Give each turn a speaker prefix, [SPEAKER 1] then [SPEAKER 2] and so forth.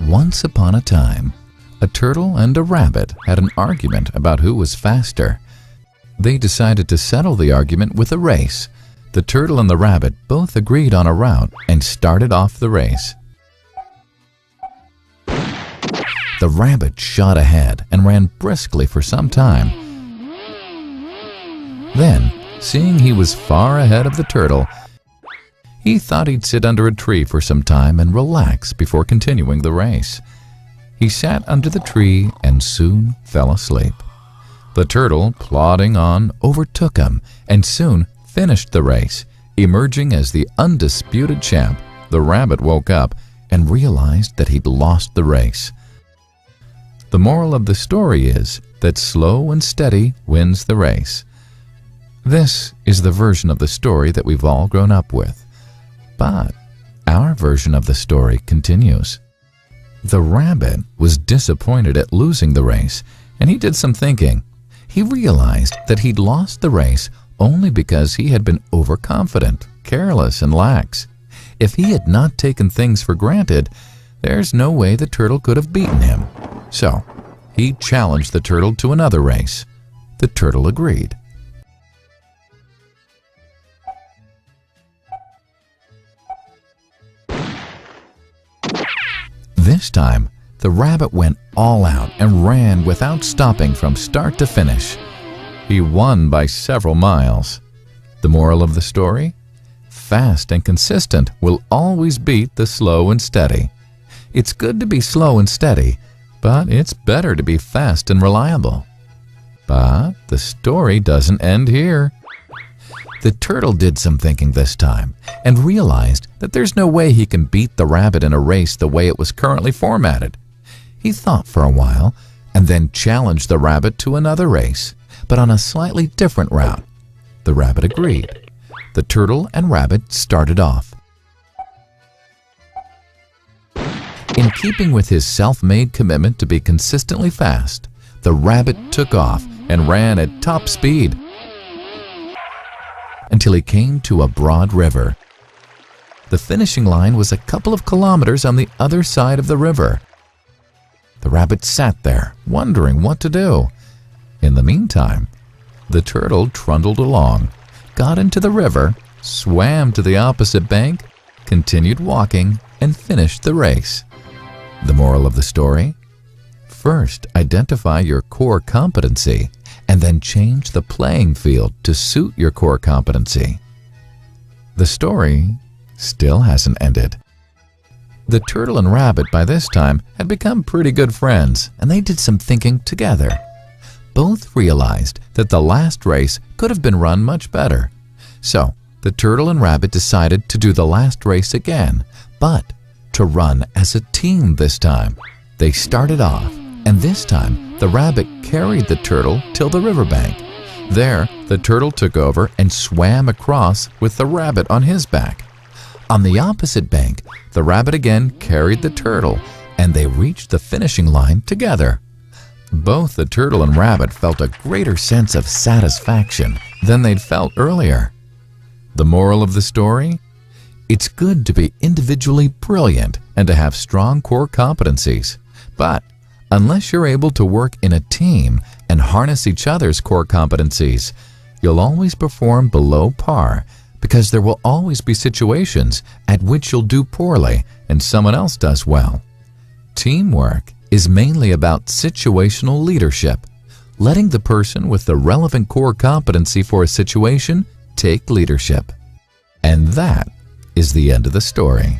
[SPEAKER 1] Once upon a time, a turtle and a rabbit had an argument about who was faster. They decided to settle the argument with a race. The turtle and the rabbit both agreed on a route and started off the race. The rabbit shot ahead and ran briskly for some time. Then, seeing he was far ahead of the turtle, he thought he'd sit under a tree for some time and relax before continuing the race. He sat under the tree and soon fell asleep. The turtle, plodding on, overtook him and soon finished the race. Emerging as the undisputed champ, the rabbit woke up and realized that he'd lost the race. The moral of the story is that slow and steady wins the race. This is the version of the story that we've all grown up with. But our version of the story continues. The rabbit was disappointed at losing the race, and he did some thinking. He realized that he'd lost the race only because he had been overconfident, careless, and lax. If he had not taken things for granted, there's no way the turtle could have beaten him. So, he challenged the turtle to another race. The turtle agreed. This time, the rabbit went all out and ran without stopping from start to finish. He won by several miles. The moral of the story? Fast and consistent will always beat the slow and steady. It's good to be slow and steady, but it's better to be fast and reliable. But the story doesn't end here. The turtle did some thinking this time and realized that there's no way he can beat the rabbit in a race the way it was currently formatted. He thought for a while and then challenged the rabbit to another race, but on a slightly different route. The rabbit agreed. The turtle and rabbit started off. In keeping with his self-made commitment to be consistently fast, the rabbit took off and ran at top speed until he came to a broad river. The finishing line was a couple of kilometers on the other side of the river. The rabbit sat there, wondering what to do. In the meantime, the turtle trundled along, got into the river, swam to the opposite bank, continued walking, and finished the race. The moral of the story? First, identify your core competency, and then change the playing field to suit your core competency. The story still hasn't ended. The turtle and rabbit by this time had become pretty good friends, and they did some thinking together. Both realized that the last race could have been run much better. So, the turtle and rabbit decided to do the last race again, but to run as a team this time. They started off, and this time the rabbit carried the turtle till the riverbank. There, the turtle took over and swam across with the rabbit on his back. On the opposite bank, the rabbit again carried the turtle, and they reached the finishing line together. Both the turtle and rabbit felt a greater sense of satisfaction than they'd felt earlier. The moral of the story? It's good to be individually brilliant and to have strong core competencies, but unless you're able to work in a team and harness each other's core competencies, you'll always perform below par, because there will always be situations at which you'll do poorly and someone else does well. Teamwork is mainly about situational leadership, letting the person with the relevant core competency for a situation take leadership. And that is the end of the story.